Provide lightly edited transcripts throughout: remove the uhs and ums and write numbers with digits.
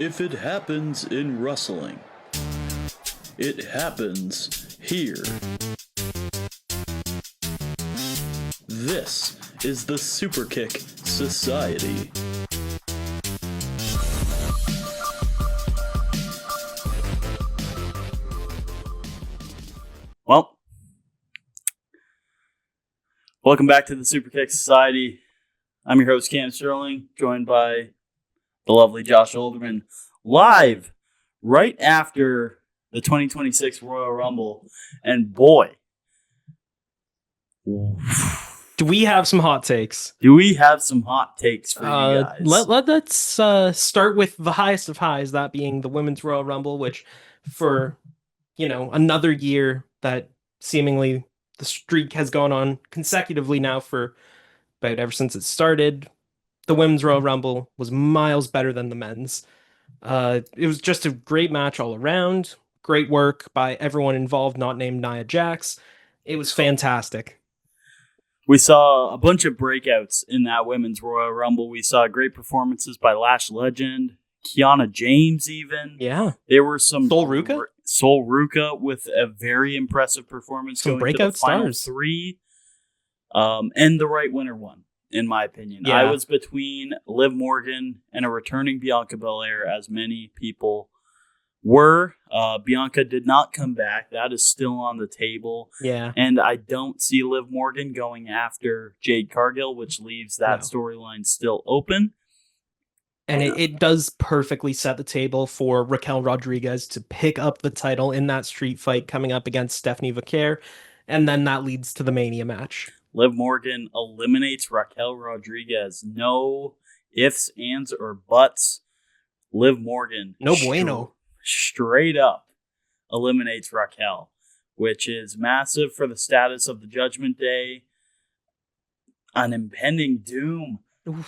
If it happens in wrestling, it happens here. This is the Superkick Society. Well, welcome back to the Superkick Society. I'm your host, Cam Sterling, joined by the lovely Josh Olderman, live right after the 2026 Royal Rumble. And boy, do we have some hot takes? Do we have some hot takes for you guys? Let's start with the highest of highs, that being the Women's Royal Rumble, which for, another year that seemingly the streak has gone on consecutively now for about ever since it started. The Women's Royal Rumble was miles better than the men's. It was just a great match all around. Great work by everyone involved, not named Nia Jax. It was fantastic. We saw a bunch of breakouts in that Women's Royal Rumble. We saw great performances by Lash Legend, Kiana James even. Yeah. There were some... Sol Ruka with a very impressive performance some going breakout to the final stars. three. And the right winner won, in my opinion. Yeah. I was between Liv Morgan and a returning Bianca Belair, as many people were. Bianca did not come back. That is still on the table. Yeah. And I don't see Liv Morgan going after Jade Cargill, which leaves that storyline still open. And it does perfectly set the table for Raquel Rodriguez to pick up the title in that street fight coming up against Stephanie Vaquer. And then that leads to the Mania match. Liv Morgan eliminates Raquel Rodriguez. No ifs, ands, or buts. Liv Morgan. No bueno. Straight up eliminates Raquel, which is massive for the status of the Judgment Day. An impending doom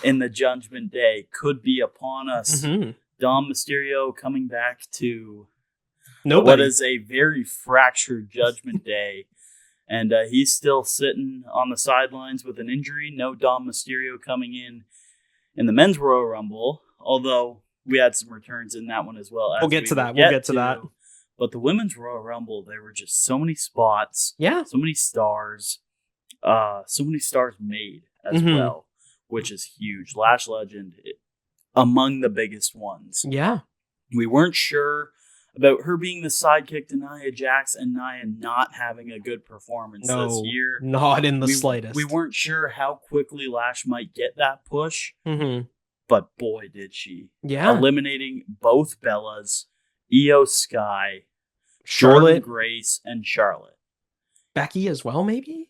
in the Judgment Day could be upon us. Mm-hmm. Dom Mysterio coming back to what is a very fractured Judgment Day. And he's still sitting on the sidelines with an injury. No Dom Mysterio coming in the Men's Royal Rumble, although we had some returns in that one as well. We'll get to that. But the Women's Royal Rumble, there were just so many spots. Yeah. So many stars. So many stars made as well, which is huge. Lash Legend, among the biggest ones. Yeah. We weren't sure about her being the sidekick to Nia Jax and Nia not having a good performance this year. Not in the slightest. We weren't sure how quickly Lash might get that push, but boy, did she. Yeah. Eliminating both Bellas, Io Sky, Charlotte, Grace, and Charlotte. Becky as well, maybe?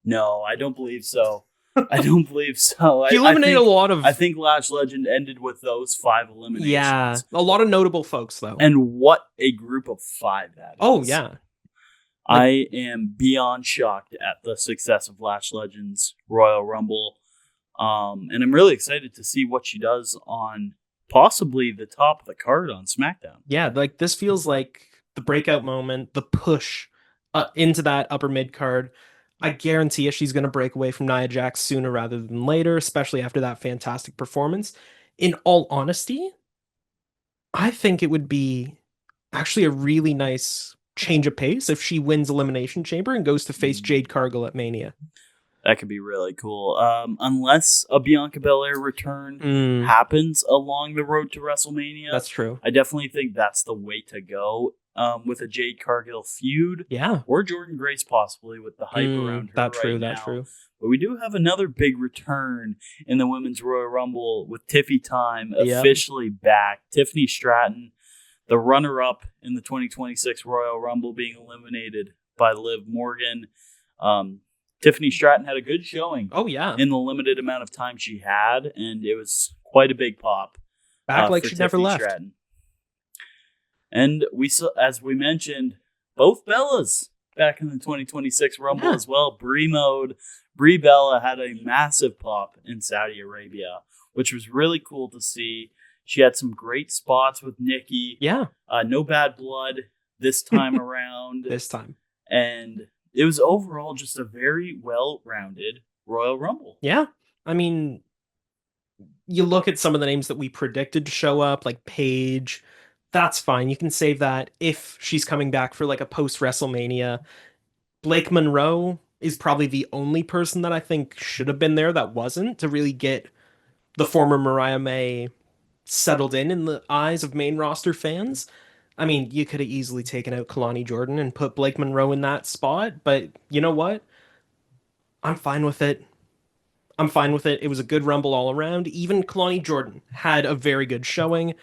No, I don't believe so. I don't believe so. She eliminated a lot of... I think Lash Legend ended with those 5 eliminations. Yeah, a lot of notable folks, though. And what a group of 5 that is. Oh, yeah. I am beyond shocked at the success of Lash Legend's Royal Rumble. And I'm really excited to see what she does on possibly the top of the card on SmackDown. Yeah, this feels like the breakout moment, the push into that upper mid card. I guarantee you she's going to break away from Nia Jax sooner rather than later, especially after that fantastic performance. In all honesty, I think it would be actually a really nice change of pace if she wins Elimination Chamber and goes to face Jade Cargill at Mania. That could be really cool. Unless a Bianca Belair return happens along the road to WrestleMania. That's true. I definitely think that's the way to go. With a Jade Cargill feud. Yeah. Or Jordynne Grace possibly with the hype around her That's true. But we do have another big return in the Women's Royal Rumble with Tiffy Time officially back. Tiffany Stratton, the runner-up in the 2026 Royal Rumble, being eliminated by Liv Morgan. Tiffany Stratton had a good showing. Oh, yeah. In the limited amount of time she had, and it was quite a big pop. Back like she never left. Stratton. And we saw, as we mentioned, both Bellas back in the 2026 Rumble as well. Brie Bella had a massive pop in Saudi Arabia, which was really cool to see. She had some great spots with Nikki. Yeah. No bad blood this time around. And it was overall just a very well-rounded Royal Rumble. Yeah. I mean, you look at some of the names that we predicted to show up, like Paige, that's fine. You can save that if she's coming back for like a post WrestleMania. Blake Monroe is probably the only person that I think should have been there that wasn't, to really get the former Mariah May settled in the eyes of main roster fans. I mean, you could have easily taken out Kalani Jordan and put Blake Monroe in that spot, but you know what? I'm fine with it. I'm fine with it. It was a good Rumble all around. Even Kalani Jordan had a very good showing.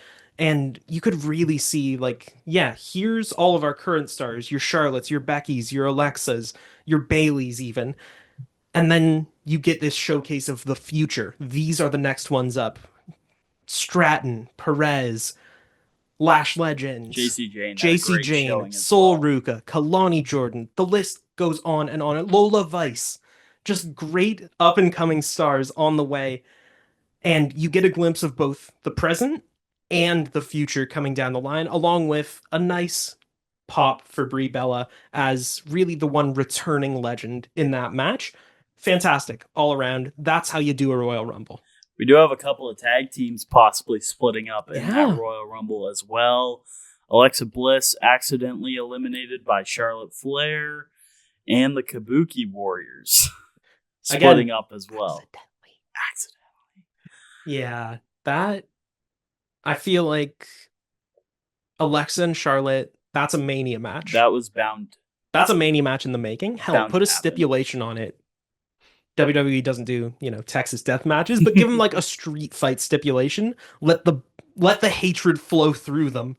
And you could really see, like, yeah, here's all of our current stars, your Charlottes, your Beckys, your Alexas, your Baileys, even. And then you get this showcase of the future. These are the next ones up. Stratton, Perez, Lash Legends, JC Jane, Sol Ruka, Kalani Jordan. The list goes on and on. Lola Vice. Just great up-and-coming stars on the way. And you get a glimpse of both the present and the future coming down the line, along with a nice pop for Brie Bella as really the one returning legend in that match. Fantastic all around. That's how you do a Royal Rumble. We do have a couple of tag teams possibly splitting up in that Royal Rumble as well. Alexa Bliss accidentally eliminated by Charlotte Flair, and the Kabuki Warriors splitting up as well. Accidentally. Yeah, that... I feel like Alexa and Charlotte, that's a Mania match. That was bound. That's a Mania match in the making. Hell, put a stipulation on it. WWE doesn't do, Texas death matches, but give them like a street fight stipulation. Let the hatred flow through them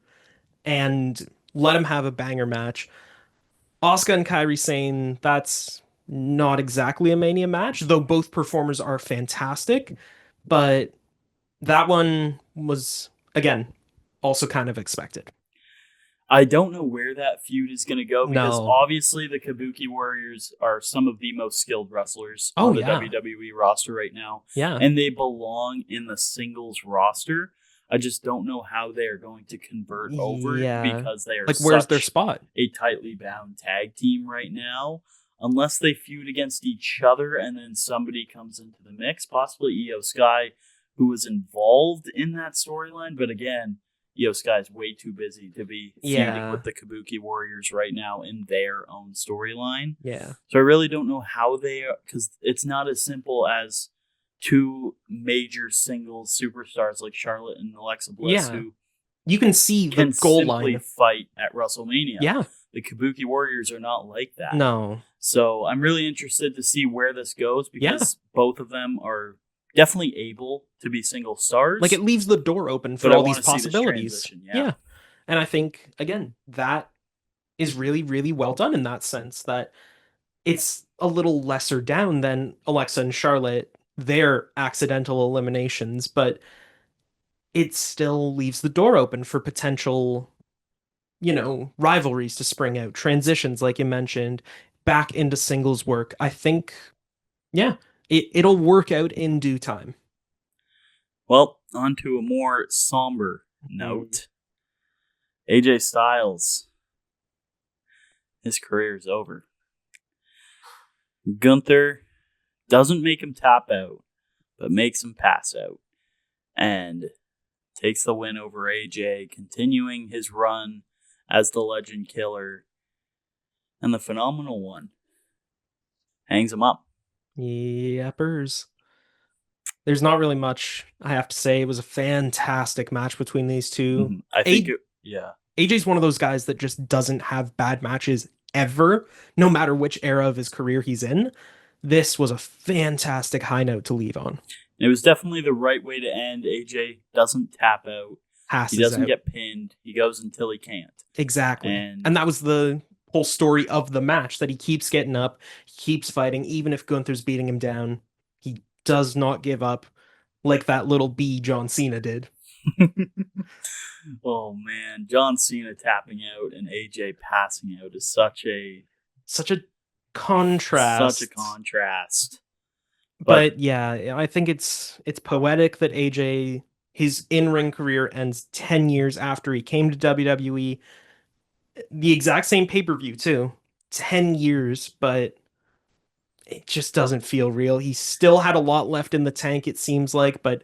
and let them have a banger match. Asuka and Kairi Sane, that's not exactly a Mania match, though both performers are fantastic, but that one was, again, also kind of expected. I don't know where that feud is going to go because obviously the Kabuki Warriors are some of the most skilled wrestlers on the WWE roster right now. Yeah. And they belong in the singles roster. I just don't know how they are going to convert over because they are like, where's their spot? A tightly bound tag team right now. Unless they feud against each other and then somebody comes into the mix, possibly Io Sky, who was involved in that storyline. But again, Io Sky is way too busy to be feuding with the Kabuki Warriors right now in their own storyline. Yeah. So I really don't know how they are, because it's not as simple as two major singles superstars like Charlotte and Alexa Bliss who you can see the goal line fight at WrestleMania. Yeah. The Kabuki Warriors are not like that. No. So I'm really interested to see where this goes because both of them are definitely able to be single stars. Like, it leaves the door open for all these possibilities. Yeah. And I think, again, that is really, really well done in that sense, that it's a little lesser down than Alexa and Charlotte, their accidental eliminations, but it still leaves the door open for potential, rivalries to spring out, transitions, like you mentioned, back into singles work. I think, it'll work out in due time. Well, on to a more somber note. AJ Styles. His career is over. Gunther doesn't make him tap out, but makes him pass out. And takes the win over AJ, continuing his run as the Legend Killer. And the Phenomenal One hangs him up. Yepers. There's not really much I have to say. It was a fantastic match between these two. I think AJ's one of those guys that just doesn't have bad matches ever, no matter which era of his career he's in. This was a fantastic high note to leave on. It was definitely the right way to end. AJ doesn't tap out. He doesn't get pinned. He goes until he can't. Exactly. And that was the whole story of the match, that he keeps getting up, keeps fighting, even if Gunther's beating him down. He does not give up like that little bee John Cena did. Oh man, John Cena tapping out and AJ passing out is such a contrast. Such a contrast. But yeah, I think it's poetic that AJ, his in-ring career ends 10 years after he came to WWE. The exact same pay-per-view too. 10 years, but it just doesn't feel real. He still had a lot left in the tank, it seems like, but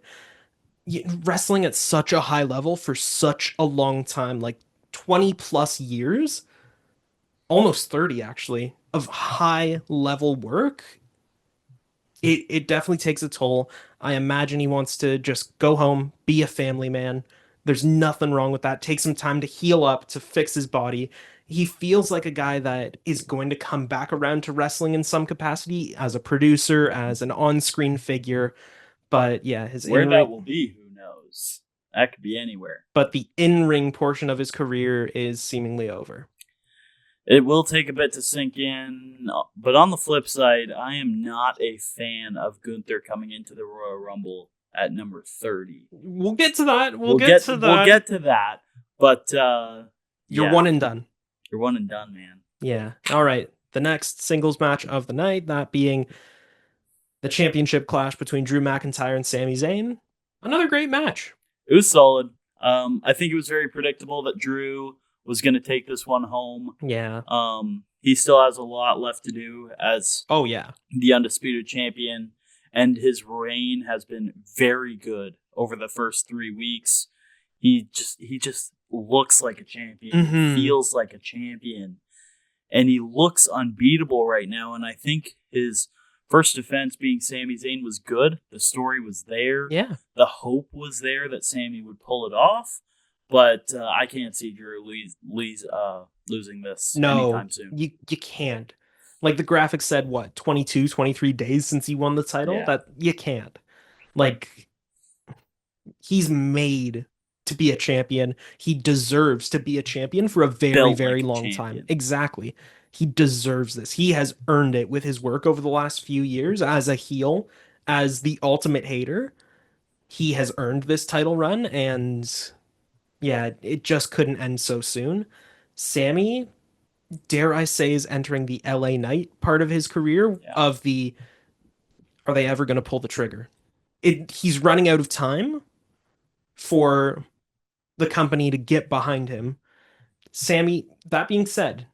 wrestling at such a high level for such a long time, like 20 plus years, almost 30 actually, of high level work, it definitely takes a toll. I imagine he wants to just go home, be a family man. There's nothing wrong with that. Take some time to heal up, to fix his body. He feels like a guy that is going to come back around to wrestling in some capacity as a producer, as an on-screen figure. But yeah, his Where in-ring, that will be, who knows? That could be anywhere. but the in-ring portion of his career is seemingly over. It will take a bit to sink in, but on the flip side, I am not a fan of Gunther coming into the Royal Rumble at number 30. We'll get to that. We'll get to that. We'll get to that, but You're one and done. You're one and done, man. Yeah. All right. The next singles match of the night, that being the championship clash between Drew McIntyre and Sami Zayn. Another great match. It was solid. I think it was very predictable that Drew was going to take this one home. Yeah. He still has a lot left to do as the Undisputed Champion, and his reign has been very good over the first 3 weeks. He just looks like a champion, feels like a champion, and he looks unbeatable right now. And I think his first defense being Sami Zayn was good. The story was there. Yeah. The hope was there that Sami would pull it off. But I can't see Drew losing this anytime soon. You can't. Like the graphic said, 22, 23 days since he won the title? Yeah. That you can't. Like, he's made to be a champion. He deserves to be a champion for a very, very long time. Exactly. He deserves this. He has earned it with his work over the last few years as a heel, as the ultimate hater. He has earned this title run, and yeah, it just couldn't end so soon. Sami, dare I say, is entering the LA Knight part of his career of the, are they ever going to pull the trigger? He's running out of time for the company to get behind him. Sami, that being said,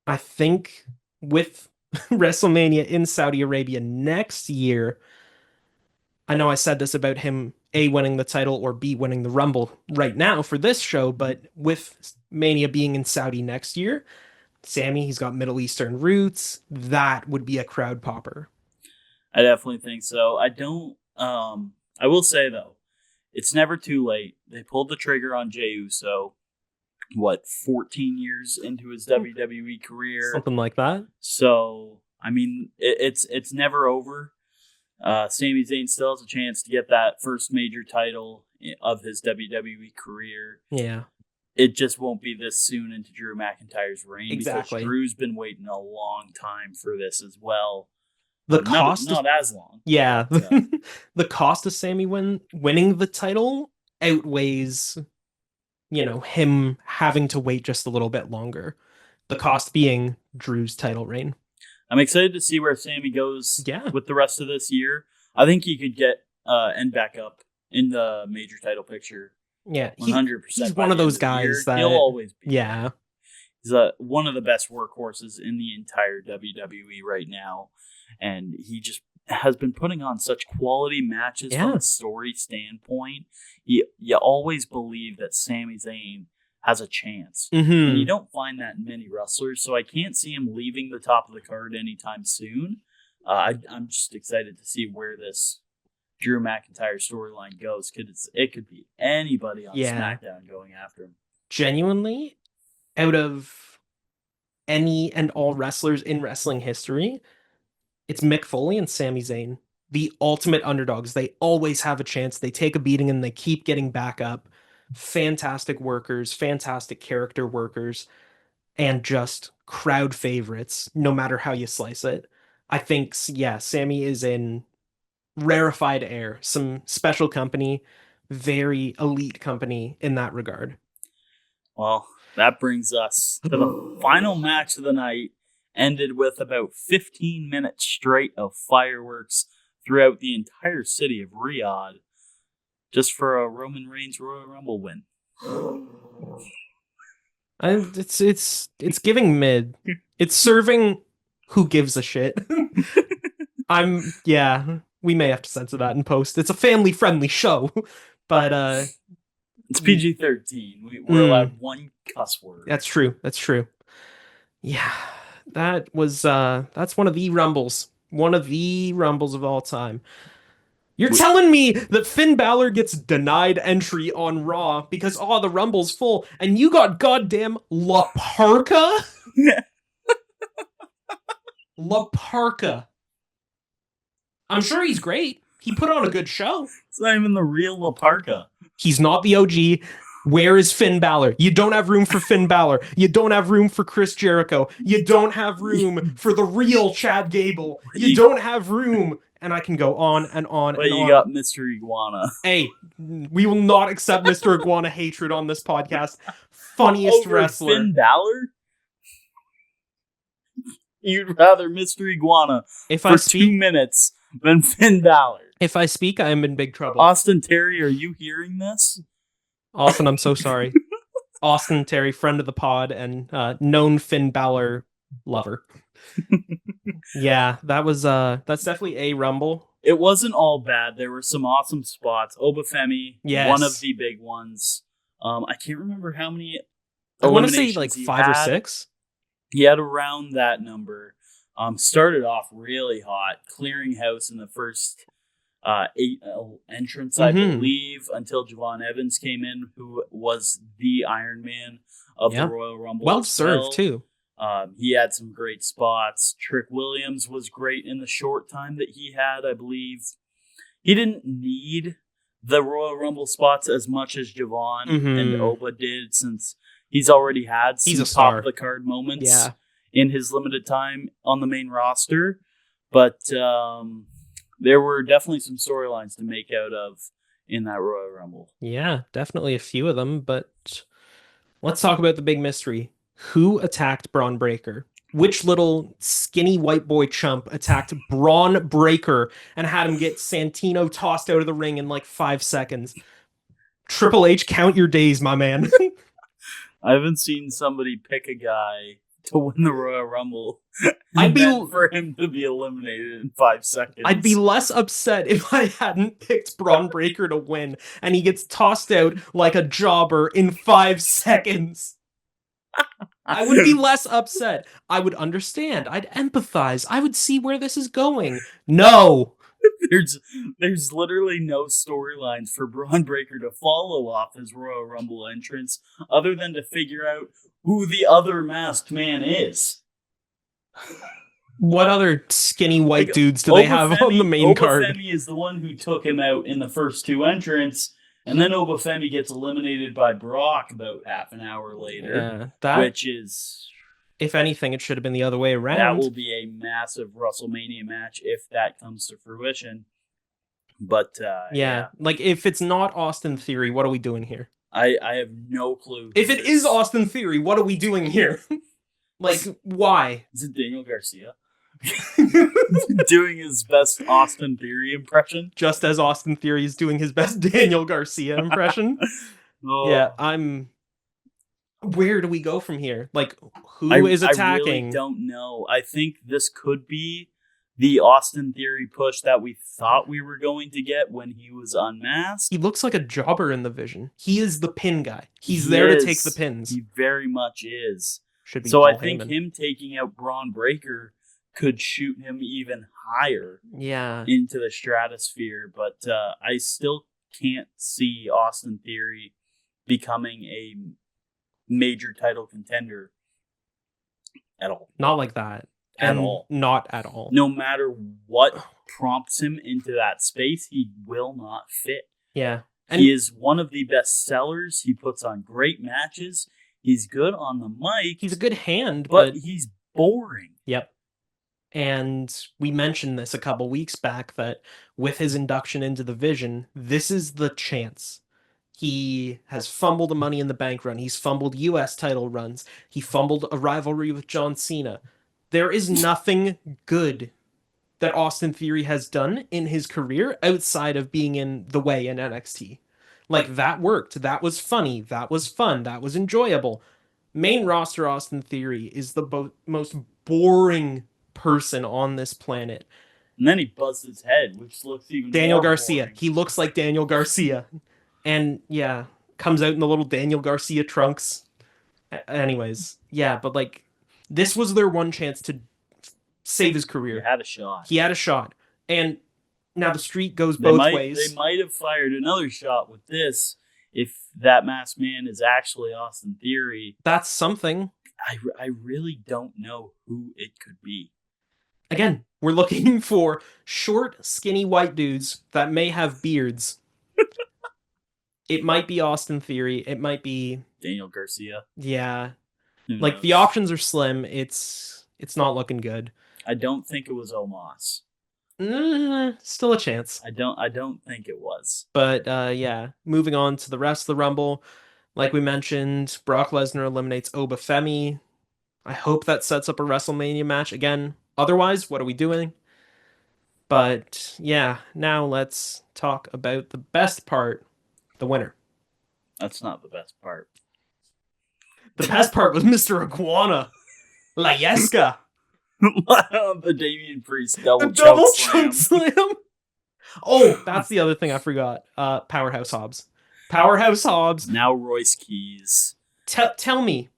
I think with WrestleMania in Saudi Arabia next year, I know I said this about him A, winning the title, or B, winning the Rumble right now for this show, but with Mania being in Saudi next year, Sami, he's got Middle Eastern roots. That would be a crowd popper. I definitely think so. I will say, though, it's never too late. They pulled the trigger on Jey Uso, 14 years into his WWE career? Something like that. So, I mean, it's never over. Sami Zayn still has a chance to get that first major title of his WWE career. Yeah. It just won't be this soon into Drew McIntyre's reign. Exactly. Because Drew's been waiting a long time for this as well. The cost not as long. Yeah. The cost of Sami winning the title outweighs, him having to wait just a little bit longer. The cost being Drew's title reign. I'm excited to see where Sami goes with the rest of this year. I think he could get end back up in the major title picture. Yeah, 100%. He's one of those guys that he'll always be. Yeah, he's one of the best workhorses in the entire WWE right now, and he just has been putting on such quality matches from a story standpoint. You always believe that Sami Zayn has a chance. And you don't find that in many wrestlers, so I can't see him leaving the top of the card anytime soon. I'm just excited to see where this Drew McIntyre storyline goes, because it could be anybody on SmackDown going after him. Genuinely, out of any and all wrestlers in wrestling history, it's Mick Foley and Sami Zayn, the ultimate underdogs. They always have a chance. They take a beating and they keep getting back up. Fantastic workers, fantastic character workers, and just crowd favorites, no matter how you slice it. I think, Sami is in rarefied air, some special company, very elite company in that regard. Well, that brings us to the final match of the night. Ended with about 15 minutes straight of fireworks throughout the entire city of Riyadh, just for a Roman Reigns Royal Rumble win. It's giving mid. It's serving who gives a shit. We may have to censor that in post. It's a family-friendly show, but it's PG-13. We're allowed one cuss word. That's true. Yeah, that's one of the Rumbles. One of the Rumbles of all time. You're telling me that Finn Balor gets denied entry on Raw because the Rumble's full, and you got goddamn La Parka? La Parka. I'm sure he's great. He put on a good show. It's not even the real La Parka. He's not the OG. Where is Finn Balor? You don't have room for Finn Balor. You don't have room for Chris Jericho. You don't have room for the real Chad Gable. You don't have room. And I can go on and on and on. But you got Mr. Iguana. Hey, we will not accept Mr. Iguana hatred on this podcast. Funniest Over wrestler. Finn Balor? You'd rather Mr. Iguana for 2 minutes than Finn Balor. If I speak, I am in big trouble. Austin Terry, are you hearing this? Austin, I'm so sorry. Austin Terry, friend of the pod and known Finn Balor lover. Yeah, that's definitely a Rumble. It wasn't all bad. There were some awesome spots. Obafemi, yes. One of the big ones. I can't remember how many. I want to say like 5 or 6. He had around that number. Started off really hot, clearing house in the first 8 entrants, I believe, until Javon Evans came in, who was the Iron Man of the Royal Rumble. Well served, too. He had some great spots. Trick Williams was great in the short time that he had, I believe. He didn't need the Royal Rumble spots as much as Javon and Oba did, since he's already had some top-of-the-card moments in his limited time on the main roster. But there were definitely some storylines to make out of in that Royal Rumble. Yeah, definitely a few of them, but let's talk about the big mystery. Who attacked Braun Breaker? Which little skinny white boy chump attacked Braun Breaker and had him get Santino tossed out of the ring in like 5 seconds? Triple H, count your days, my man. I haven't seen somebody pick a guy to win the Royal Rumble for him to be eliminated in 5 seconds. I'd be less upset if I hadn't picked Braun Breaker to win and he gets tossed out like a jobber in 5 seconds. I would be less upset. I would understand. I'd empathize. I would see where this is going. No. There's literally no storylines for Braun Breaker to follow off his Royal Rumble entrance other than to figure out who the other masked man is. What other skinny white dudes do they have on the main card? Obafemi is the one who took him out in the first 2 entrants. And then Obafemi gets eliminated by Brock about half an hour later, which is... If anything, it should have been the other way around. That will be a massive WrestleMania match if that comes to fruition. But, like, if it's not Austin Theory, what are we doing here? I have no clue. If it is Austin Theory, what are we doing here? Like, why? Is it Daniel Garcia? Doing his best Austin Theory impression, just as Austin Theory is doing his best Daniel Garcia impression. Where do we go from here? Like, who is attacking? I really don't know. I think this could be the Austin Theory push that we thought we were going to get when he was unmasked. He looks like a jobber in the vision. He is the pin guy. He's there to take the pins. He very much is. Should be so Paul I think Heyman. Him taking out Braun Breaker could shoot him even higher into the stratosphere. But I still can't see Austin Theory becoming a major title contender at all. Not like that. At all. Not at all. No matter what prompts him into that space, he will not fit. Yeah. And he is one of the best sellers. He puts on great matches. He's good on the mic. He's a good hand, but he's boring. Yep. And we mentioned this a couple weeks back that with his induction into the Vision, this is the chance. He has fumbled a Money in the Bank run. He's fumbled U.S. title runs. He fumbled a rivalry with John Cena. There is nothing good that Austin Theory has done in his career outside of being in the way in NXT. Like, that worked. That was funny. That was fun. That was enjoyable. Main roster Austin Theory is the most boring person on this planet. And then he buzzed his head, which looks even Daniel more Garcia. boring. He looks like Daniel Garcia. And yeah, comes out in the little Daniel Garcia trunks. Anyways, yeah, but like, this was their one chance to save his career. He had a shot. He had a shot. And now the streak goes both ways. They might have fired another shot with this if that masked man is actually Austin Theory. That's something. I really don't know who it could be. Again, we're looking for short, skinny white dudes that may have beards. It might be Austin Theory. It might be Daniel Garcia. Yeah. Who Like, knows? the options are slim. It's not looking good. I don't think it was Omos. Still a chance. I don't think it was. But yeah, moving on to the rest of the Rumble. Like we mentioned, Brock Lesnar eliminates Obafemi. I hope that sets up a WrestleMania match again. Otherwise, what are we doing? But yeah, now let's talk about the best part, the winner. That's not the best part. The best part was Mr. Iguana. La Yesca. The Damian Priest double choke slam. Oh, that's the other thing I forgot. Powerhouse Hobbs. Powerhouse Hobbs. Now Royce Keys. Tell me,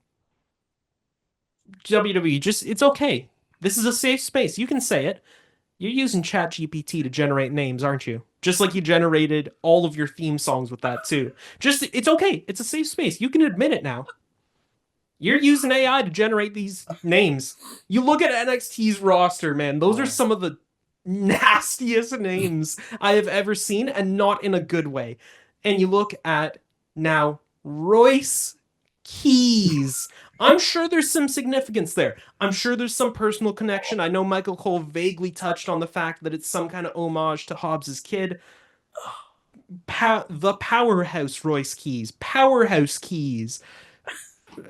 WWE, it's okay. This is a safe space. You can say it. You're using ChatGPT to generate names, aren't you? Just like you generated all of your theme songs with that too. It's okay. It's a safe space. You can admit it now. You're using AI to generate these names. You look at NXT's roster, man. Those are some of the nastiest names I have ever seen, and not in a good way. And you look at now Royce Keys. I'm sure there's some significance there. I'm sure there's some personal connection. I know Michael Cole vaguely touched on the fact that it's some kind of homage to Hobbs' kid. The powerhouse Royce Keys. Powerhouse Keys.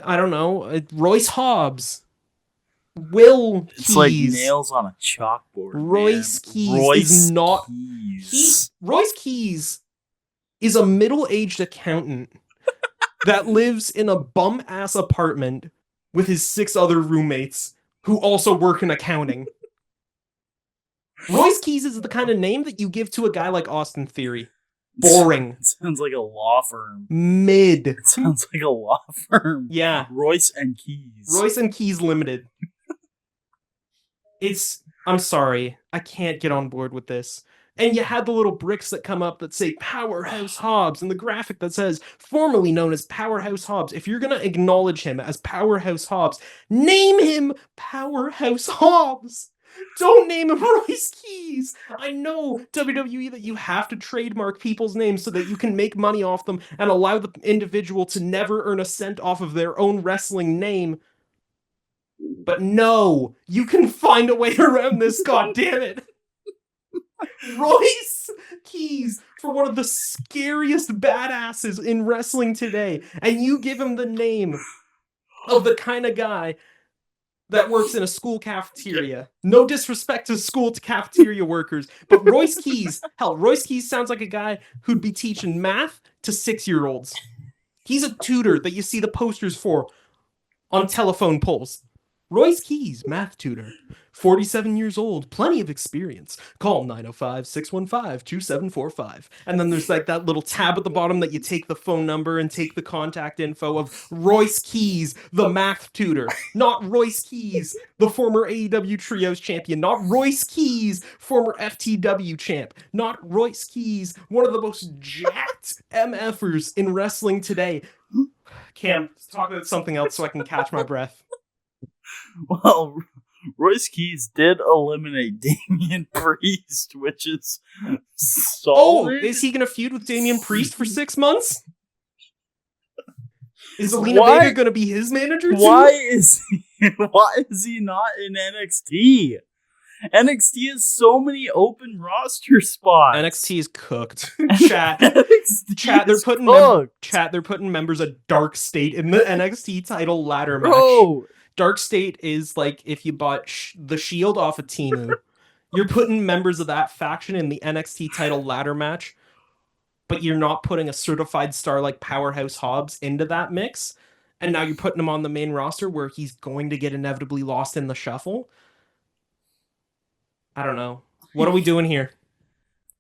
I don't know. Royce Hobbs. Will Keys. It's like nails on a chalkboard. Royce man. Keys Royce is not. Keys. Royce Keys is a middle-aged accountant that lives in a bum-ass apartment with his 6 other roommates who also work in accounting. Royce Keys is the kind of name that you give to a guy like Austin Theory. Boring. It sounds like a law firm. Mid. It sounds like a law firm. Yeah. Royce and Keys. Royce and Keys Limited. I'm sorry. I can't get on board with this. And you had the little bricks that come up that say Powerhouse Hobbs and the graphic that says formerly known as Powerhouse Hobbs. If you're going to acknowledge him as Powerhouse Hobbs, name him Powerhouse Hobbs. Don't name him Royce Keys. I know, WWE, that you have to trademark people's names so that you can make money off them and allow the individual to never earn a cent off of their own wrestling name. But no, you can find a way around this, goddammit. Royce Keys, for one of the scariest badasses in wrestling today, and you give him the name of the kind of guy that works in a school cafeteria. No disrespect to school cafeteria workers, but Royce Keys sounds like a guy who'd be teaching math to 6-year-olds. He's a tutor that you see the posters for on telephone poles. Royce Keys, math tutor, 47 years old, plenty of experience. Call 905-615-2745. And then there's like that little tab at the bottom that you take the phone number and take the contact info of Royce Keys, the math tutor. Not Royce Keys, the former AEW Trios champion. Not Royce Keys, former FTW champ. Not Royce Keys, one of the most jacked MFers in wrestling today. Cam, talk about something else so I can catch my breath. Well, Royce Keys did eliminate Damian Priest, which is solid. Oh, is he going to feud with Damian Priest for 6 months? Is Zelina Vega going to be his manager too? Why is he not in NXT? NXT has so many open roster spots. NXT is cooked. Chat, they're putting members of Dark State in the NXT title ladder match. Bro. Dark State is like if you bought the Shield off of Temu. You're putting members of that faction in the NXT title ladder match, but you're not putting a certified star like Powerhouse Hobbs into that mix. And now you're putting him on the main roster where he's going to get inevitably lost in the shuffle. I don't know. What are we doing here?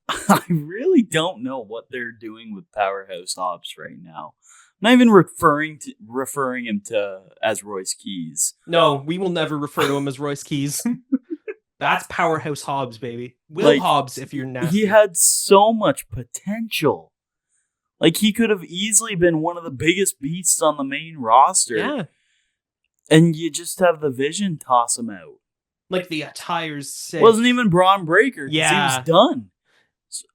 I really don't know what they're doing with Powerhouse Hobbs right now. I'm not even referring him to as Royce Keys. No, we will never refer to him as Royce Keys. That's Powerhouse Hobbs, baby. Will Hobbs, if you're nasty. He had so much potential. Like, he could have easily been one of the biggest beasts on the main roster. Yeah. And you just have the Vision toss him out. Like, the attire's sick. Wasn't even Braun Breaker. Yeah. He was done.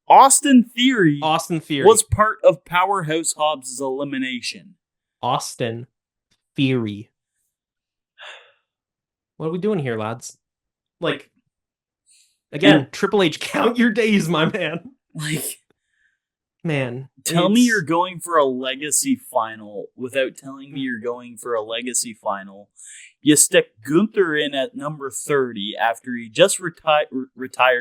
Austin Theory was part of Powerhouse Hobbs' elimination. Austin Theory. What are we doing here, lads? Like, again, Triple H, count your days, my man. Like, man. Tell me you're going for a legacy final without telling me you're going for a legacy final. You stick Gunther in at number 30 after he just retired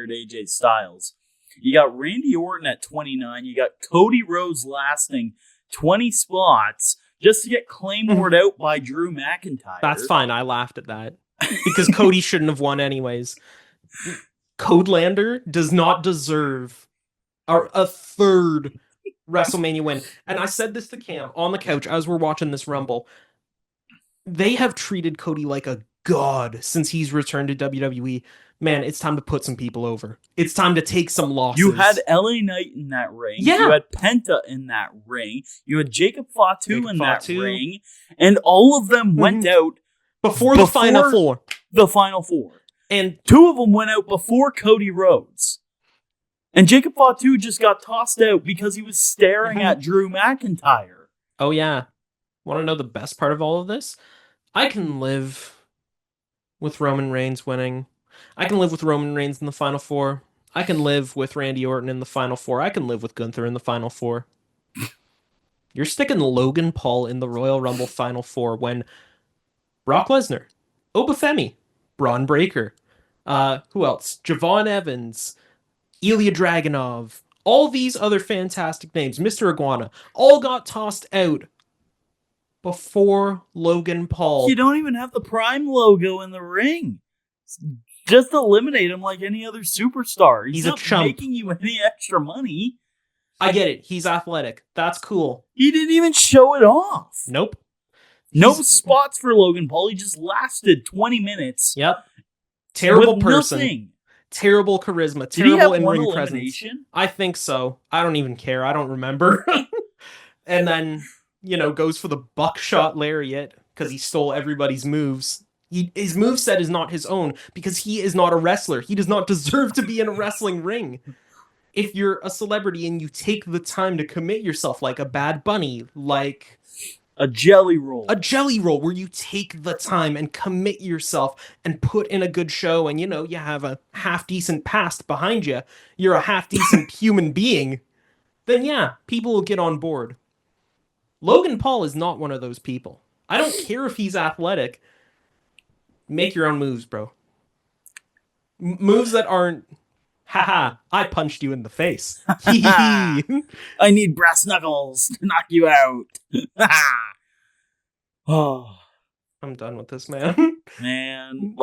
AJ Styles. You got Randy Orton at 29. You got Cody Rhodes lasting 20 spots just to get Claymored out by Drew McIntyre. That's fine. I laughed at that. Because Cody shouldn't have won anyways. Codelander does not deserve a third WrestleMania win. And I said this to Cam on the couch as we're watching this Rumble. They have treated Cody like a god since he's returned to WWE. Man, it's time to put some people over. It's time to take some losses. You had LA Knight in that ring. Yeah. You had Penta in that ring. You had Jacob Fatu in that ring. And all of them went out before the Final Four. The Final Four. And 2 of them went out before Cody Rhodes. And Jacob Fatu just got tossed out because he was staring at Drew McIntyre. Oh, yeah. Want to know the best part of all of this? I can live with Roman Reigns winning. I can live with Roman Reigns in the Final Four. I can live with Randy Orton in the Final Four. I can live with Gunther in the Final Four. You're sticking Logan Paul in the Royal Rumble Final Four when Brock Lesnar, Obafemi, Braun Breaker, who else? Javon Evans, Ilya Dragunov, all these other fantastic names, Mr. Iguana, all got tossed out before Logan Paul. You don't even have the Prime logo in the ring. Just eliminate him like any other superstar. He's not a chump. Making you any extra money. I get it. He's athletic. That's cool. He didn't even show it off. Nope. No spots for Logan Paul. He just lasted 20 minutes. Yep. Terrible with person. Nothing. Terrible charisma. Did he terrible have one in-ring elimination? presence. I think so. I don't even care. I don't remember. And then, goes for the buckshot lariat because he stole everybody's moves. His moveset is not his own because he is not a wrestler. He does not deserve to be in a wrestling ring. If you're a celebrity and you take the time to commit yourself like a Bad Bunny, like a jelly roll. A jelly roll where you take the time and commit yourself and put in a good show and, you have a half-decent past behind you. You're a half-decent human being. Then, yeah, people will get on board. Logan Paul is not one of those people. I don't care if he's athletic. Make your own moves, bro. Moves that aren't, haha, I punched you in the face. I need brass knuckles to knock you out. Oh, I'm done with this, man. Man,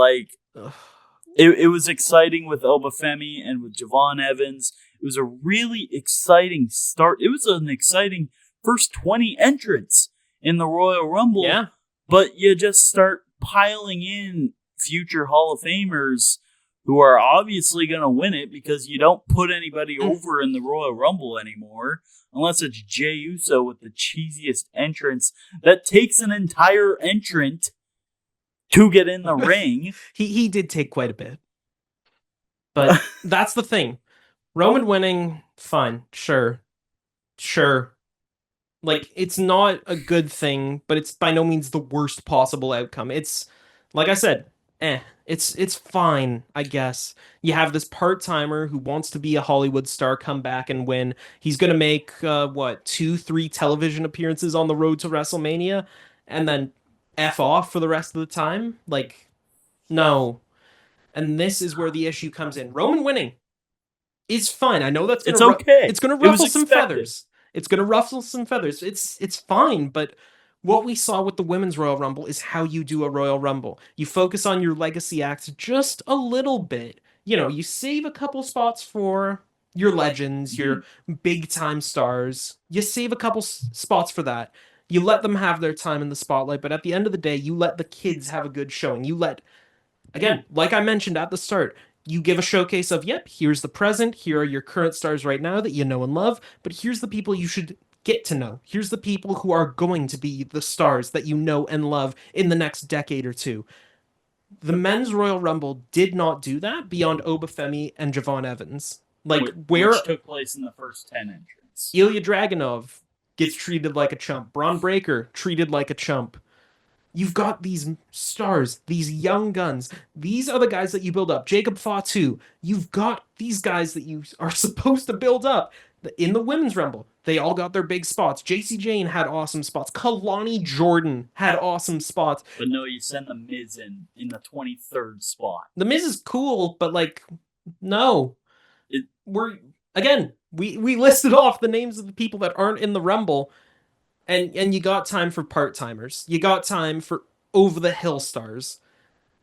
it was exciting with Obafemi and with Javon Evans. It was a really exciting start. It was an exciting first 20 entrants in the Royal Rumble. Yeah. But you just start piling in future Hall of Famers who are obviously going to win it because you don't put anybody over in the Royal Rumble anymore unless it's Jey Uso with the cheesiest entrance that takes an entire entrant to get in the ring. He did take quite a bit. But that's the thing. Roman winning, fine, sure. It's not a good thing, but it's by no means the worst possible outcome. It's, like I said, it's fine, I guess. You have this part-timer who wants to be a Hollywood star come back and win. He's going to make, 2-3 television appearances on the road to WrestleMania, and then F off for the rest of the time? No. And this is where the issue comes in. Roman winning is fine. I know that's it's okay. It's going to ruffle some feathers. It's going to ruffle some feathers. It's fine, but what we saw with the Women's Royal Rumble is how you do a Royal Rumble. You focus on your legacy acts just a little bit. you save a couple spots for your legends, your big time stars. You save a couple spots for that. You let them have their time in the spotlight, but at the end of the day, you let the kids have a good showing. You let, again, like I mentioned at the start, you give a showcase of, yep, here's the present, here are your current stars right now that you know and love, but here's the people you should get to know. Here's the people who are going to be the stars that you know and love in the next decade or two. The men's Royal Rumble did not do that beyond Obafemi and Javon Evans. Which took place in the first 10 entrants. Ilya Dragunov gets treated like a chump. Braun Breaker treated like a chump. You've got these stars, these young guns. These are the guys that you build up. Jacob Fatu. You've got these guys that you are supposed to build up. In the Women's Rumble, they all got their big spots. JC Jane had awesome spots. Kalani Jordan had awesome spots. But no, you send the Miz in the 23rd spot. The Miz is cool, but no. We listed off the names of the people that aren't in the Rumble, and you got time for part-timers. You got time for over-the-hill stars.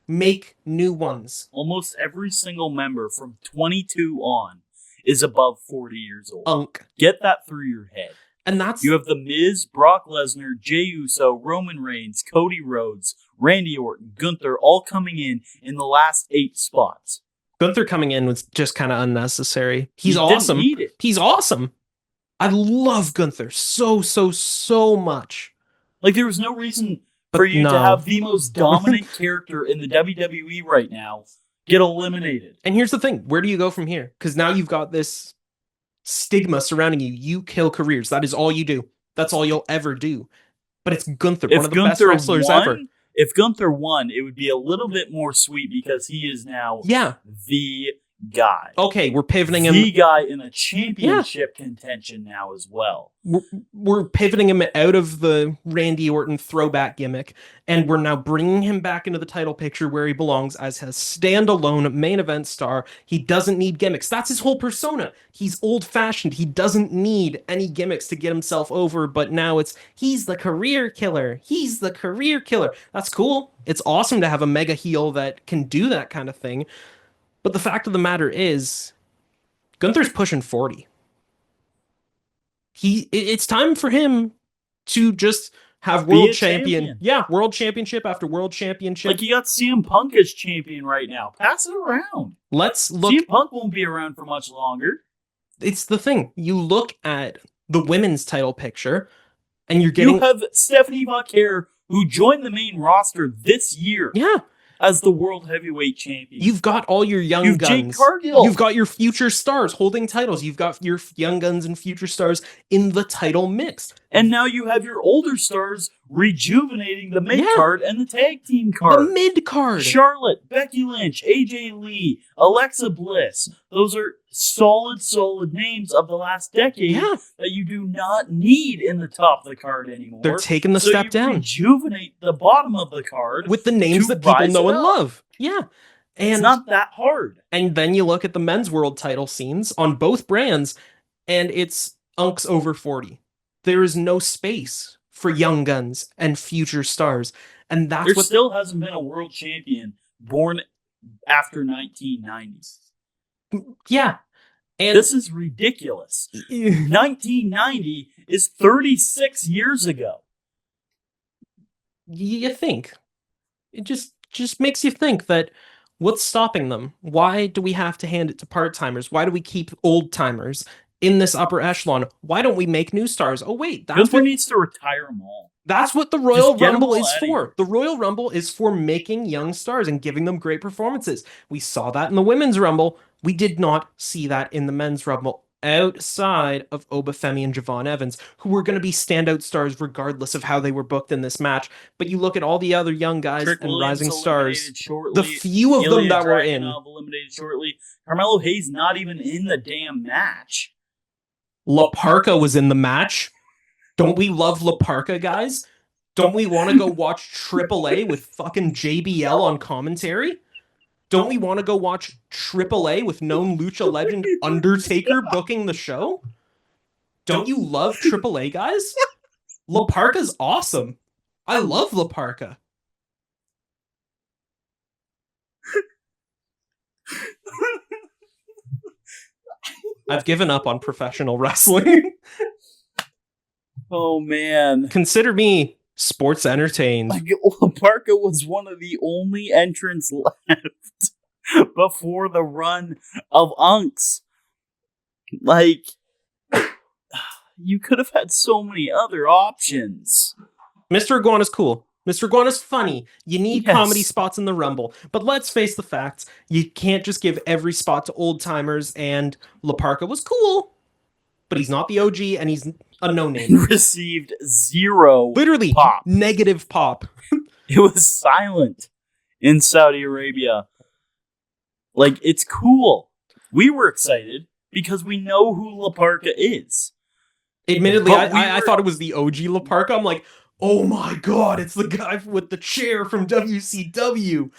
Make new ones. Almost every single member from 22 on is above 40 years old. Get that through your head. And that's... You have The Miz, Brock Lesnar, Jey Uso, Roman Reigns, Cody Rhodes, Randy Orton, Gunther, all coming in the last 8 spots. Gunther coming in was just kind of unnecessary. He's awesome. He's awesome. I love Gunther so much. There was no reason for you to have the most dominant character in the WWE right now get eliminated. And here's the thing. Where do you go from here? Because now you've got this stigma surrounding you. You kill careers. That is all you do. That's all you'll ever do. But it's Gunther, one of the best wrestlers ever. If Gunther won, it would be a little bit more sweet because he is now the guy. Okay, we're pivoting him. The guy in a championship contention now as well. We're pivoting him out of the Randy Orton throwback gimmick, and we're now bringing him back into the title picture where he belongs as a standalone main event star. He doesn't need gimmicks. That's his whole persona. He's old-fashioned. He doesn't need any gimmicks to get himself over, but now he's the career killer. He's the career killer. That's cool. It's awesome to have a mega heel that can do that kind of thing. But the fact of the matter is, Gunther's pushing 40. It's time for him to just have world champion. Yeah, world championship after world championship. You got CM Punk as champion right now. Pass it around. Let's look. CM Punk won't be around for much longer. It's the thing. You look at the women's title picture, and you're getting... You have Stephanie Vaquer, who joined the main roster this year. Yeah. As the World Heavyweight Champion. You've got all your young guns. Jade Cargill. You've got your future stars holding titles. You've got your young guns and future stars in the title mix. And now you have your older stars rejuvenating the mid-card and the tag team card. The mid-card. Charlotte, Becky Lynch, AJ Lee, Alexa Bliss. Those are solid names of the last decade that you do not need in the top of the card anymore. They're taking the step down. Rejuvenate the bottom of the card with the names that people know and love. Yeah. And it's not that hard. And then you look at the men's world title scenes on both brands, and it's unks over 40. There is no space for young guns and future stars. And that's there still hasn't been a world champion born after 1990. Yeah. And this is ridiculous. 1990 is 36 years ago. You think. It just makes you think that what's stopping them? Why do we have to hand it to part-timers? Why do we keep old-timers in this upper echelon? Why don't we make new stars? Oh, wait. Gunther needs to retire them all. That's what the Royal Rumble is for. The Royal Rumble is for making young stars and giving them great performances. We saw that in the Women's Rumble. We did not see that in the Men's Rumble outside of Obafemi and Javon Evans, who were going to be standout stars regardless of how they were booked in this match. But you look at all the other young guys and rising stars, the few of them that were in. Eliminated shortly. Carmelo Hayes not even in the damn match. La Parka was in the match. Don't we love La Parka, guys? Don't we want to go watch AAA with fucking JBL on commentary? Don't we want to go watch AAA with known lucha legend Undertaker booking the show? Don't you love AAA, guys? La Parka's awesome. I love La Parka. I've given up on professional wrestling. Oh, man. Consider me sports entertained. Like, Laparca was one of the only entrants left before the run of Unks. Like, you could have had so many other options. Mr. Iguana's cool. Mr. Iguana's funny. You need comedy spots in the Rumble. But let's face the facts. You can't just give every spot to old timers, and Laparca was cool. But he's not the OG, and he's a no-name. Received 0 Literally, pop. negative pop. It was silent in Saudi Arabia. Like, it's cool. We were excited because we know who Laparca is. Admittedly, I thought it was the OG Laparca. I'm like, oh my god, it's the guy with the chair from WCW.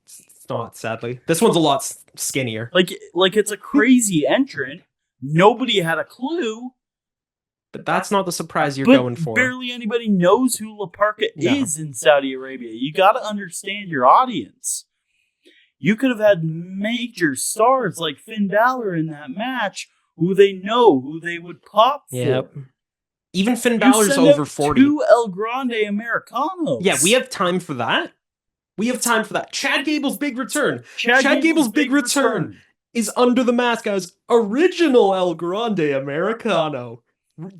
It's not, sadly. This one's a lot skinnier. Like it's a crazy entrant. Nobody had a clue. But that's not the surprise you're going for. Barely anybody knows who Laparca is in Saudi Arabia. You got to understand your audience. You could have had major stars like Finn Balor in that match who they know, who they would pop for. Yep. Even Finn Balor's over 40. 2 El Grande Americanos. Yeah, we have time for that. We have time for that. Chad Gable's big return. Chad Gable's big return is Under the Mask as original El Grande Americano.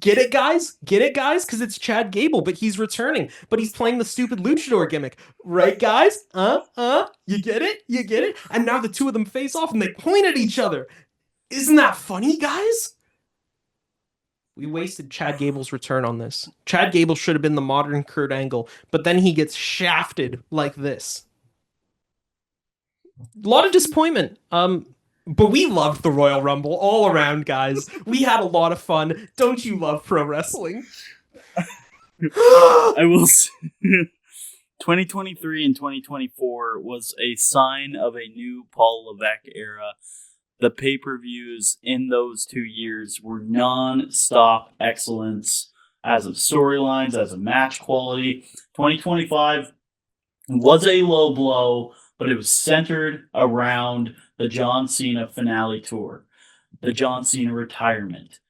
Get it, guys? Get it, guys? Because it's Chad Gable, but he's returning. But he's playing the stupid luchador gimmick. Right, guys? You get it? You get it? And now the two of them face off and they point at each other. Isn't that funny, guys? We wasted Chad Gable's return on this. Chad Gable should have been the modern Kurt Angle, but then he gets shafted like this. A lot of disappointment. But we loved the Royal Rumble all around, guys. We had a lot of fun. Don't you love pro wrestling? I will say, 2023 and 2024 was a sign of a new Paul Levesque era. The pay-per-views in those 2 years were non-stop excellence as of storylines, as of match quality. 2025 was a low blow, but it was centered around the John Cena finale tour, the John Cena retirement.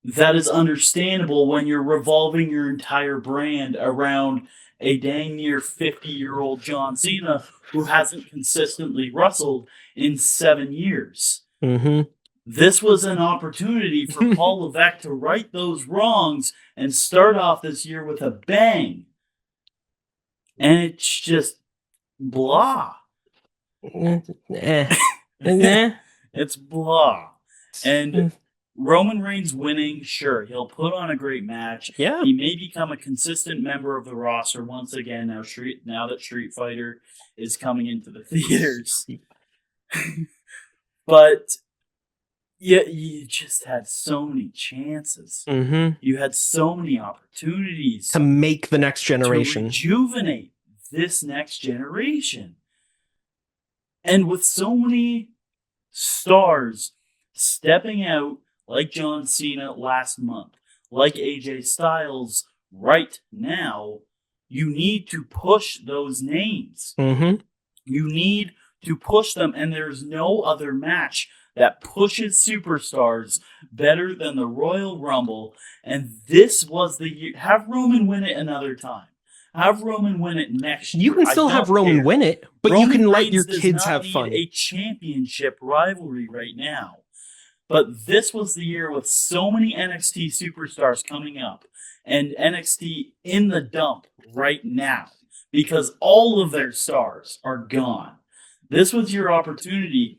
That is understandable when you're revolving your entire brand around a dang near 50-year-old John Cena who hasn't consistently wrestled in 7 years. Mm-hmm. This was an opportunity for Paul Levesque to right those wrongs and start off this year with a bang. And it's just blah. It's blah. And Roman Reigns winning, sure, he'll put on a great match. Yeah. He may become a consistent member of the roster once again now that Street Fighter is coming into the theaters. But yeah, you just had so many chances. Mm-hmm. You had so many opportunities to make the next generation. To rejuvenate this next generation. And with so many stars stepping out, like John Cena last month, like AJ Styles right now, you need to push those names. Mm-hmm. You need to push them, and there's no other match that pushes superstars better than the Royal Rumble, and this was the year. Have Roman win it another time. Have Roman win it next year. You can still have Roman win it, but Roman you can let Reigns your does kids not have need fun. A championship rivalry right now. But this was the year with so many NXT superstars coming up and NXT in the dump right now because all of their stars are gone. This was your opportunity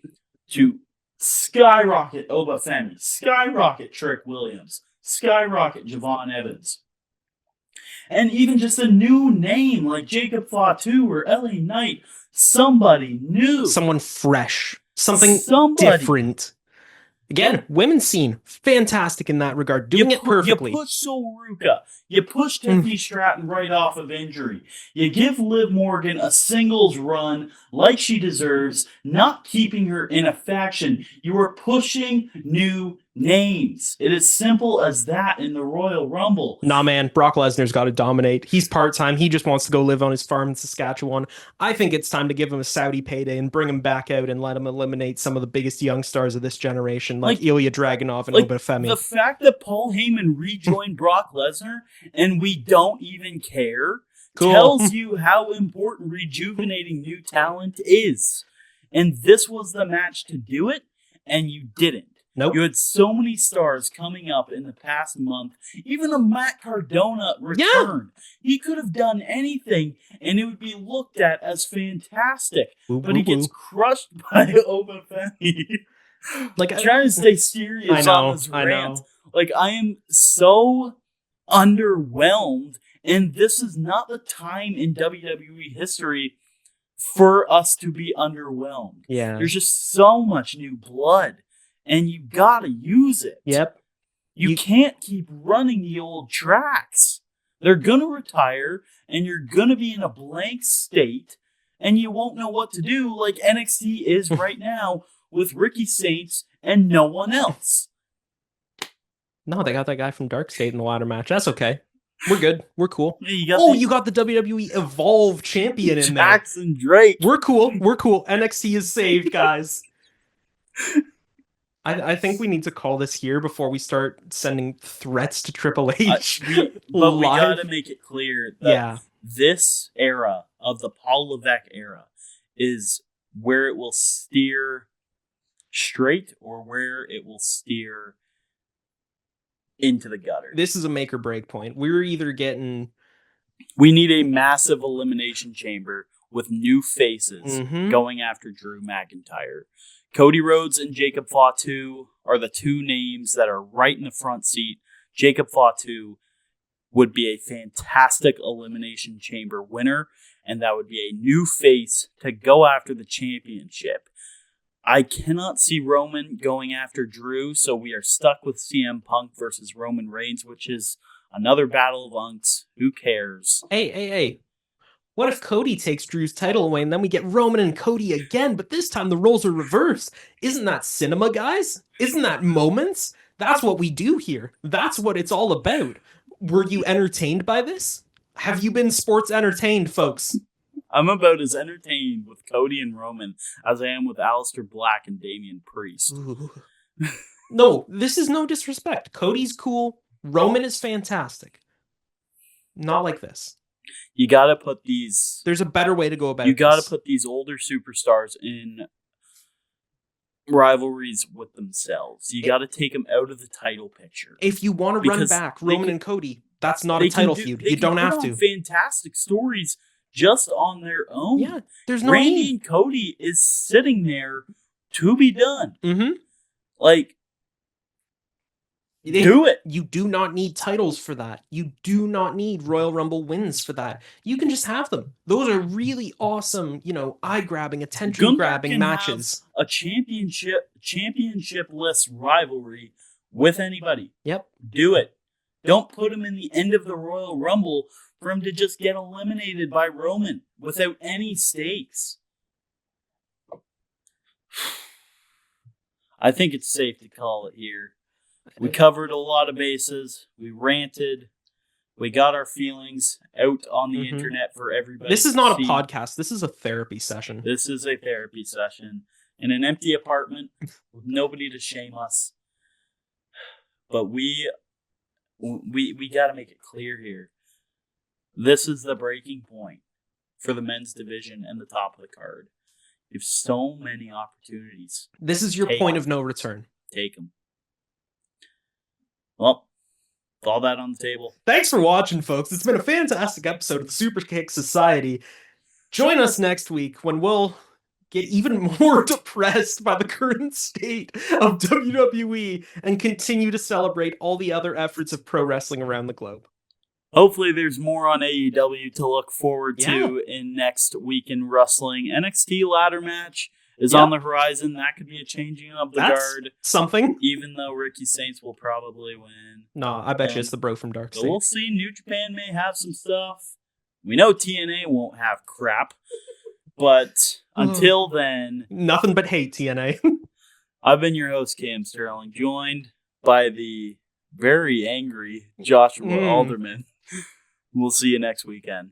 to skyrocket Oba Femi, skyrocket Trick Williams, skyrocket Javon Evans. And even just a new name like Jacob Fatu or LA Knight, somebody new. Someone fresh. Something different. Again, women's scene, fantastic in that regard. Doing it perfectly. You push Sol Ruka. You push Tiffany Stratton right off of injury. You give Liv Morgan a singles run like she deserves, not keeping her in a faction. You are pushing new names. It is simple as that in the Royal Rumble. Nah, man, Brock Lesnar's got to dominate. He's part-time. He just wants to go live on his farm in Saskatchewan. I think it's time to give him a Saudi payday and bring him back out and let him eliminate some of the biggest young stars of this generation, like Ilya Dragunov and Obafemi. The fact that Paul Heyman rejoined Brock Lesnar and we don't even care tells you how important rejuvenating new talent is. And this was the match to do it, and you didn't. Nope. You had so many stars coming up in the past month. Even a Matt Cardona return. Yeah. He could have done anything, and it would be looked at as fantastic. But he gets crushed by Obafemi. Like, I'm trying to stay serious on this rant. Like, I am so underwhelmed, and this is not the time in WWE history for us to be underwhelmed. Yeah. There's just so much new blood. And you gotta use it. Yep. You can't keep running the old tracks. They're gonna retire, and you're gonna be in a blank state, and you won't know what to do like NXT is right now with Ricky Saints and no one else. No, they got that guy from Dark State in the ladder match. That's okay. We're good. We're cool. Yeah, you got the WWE Evolve champion in there. Jackson Drake. We're cool. We're cool. NXT is saved, guys. I think we need to call this here before we start sending threats to Triple H. But we gotta make it clear that this era of the Paul Levesque era is where it will steer straight or where it will steer into the gutter. This is a make or break point. We're either getting... We need a massive elimination chamber with new faces going after Drew McIntyre. Cody Rhodes and Jacob Fatu are the two names that are right in the front seat. Jacob Fatu would be a fantastic Elimination Chamber winner, and that would be a new face to go after the championship. I cannot see Roman going after Drew, so we are stuck with CM Punk versus Roman Reigns, which is another battle of unks. Who cares? Hey. What if Cody takes Drew's title away and then we get Roman and Cody again, but this time the roles are reversed? Isn't that cinema, guys? Isn't that moments? That's what we do here. That's what it's all about. Were you entertained by this? Have you been sports entertained, folks? I'm about as entertained with Cody and Roman as I am with Aleister Black and Damian Priest. No, this is no disrespect. Cody's cool. Roman is fantastic. Not like this. You gotta put these... There's a better way to go about it. You gotta put these older superstars in rivalries with themselves. You gotta take them out of the title picture. If you want to run back Roman and Cody, that's not a title feud. You don't have to. Fantastic stories just on their own. Yeah, there's no Randy need. and Cody is sitting there to be done. Mm-hmm. Like, do it. You do not need titles for that. You do not need Royal Rumble wins for that. You can just have them. Those are really awesome, eye-grabbing, attention-grabbing matches. Have a championship-less rivalry with anybody. Yep. Do it. Don't put him in the end of the Royal Rumble for him to just get eliminated by Roman without any stakes. I think it's safe to call it here. We covered a lot of bases. We ranted. We got our feelings out on the internet for everybody. This is not a podcast. This is a therapy session. This is a therapy session in an empty apartment with nobody to shame us. But we got to make it clear here. This is the breaking point for the men's division and the top of the card. You have so many opportunities. This is your point of no return. Take them. Well, with all that on the table. Thanks for watching, folks. It's been a fantastic episode of the Superkick Society. Join us next week when we'll get even more depressed by the current state of WWE and continue to celebrate all the other efforts of pro wrestling around the globe. Hopefully there's more on AEW to look forward to in next week in wrestling. NXT ladder match is on the horizon. That could be a changing of the guard. Something. Even though Ricky Saints will probably win. No, I bet you it's the bro from Dark State. We'll see. New Japan may have some stuff. We know TNA won't have crap. But until then... Nothing but hate, TNA. I've been your host, Cam Sterling, joined by the very angry Joshua Alderman. We'll see you next weekend.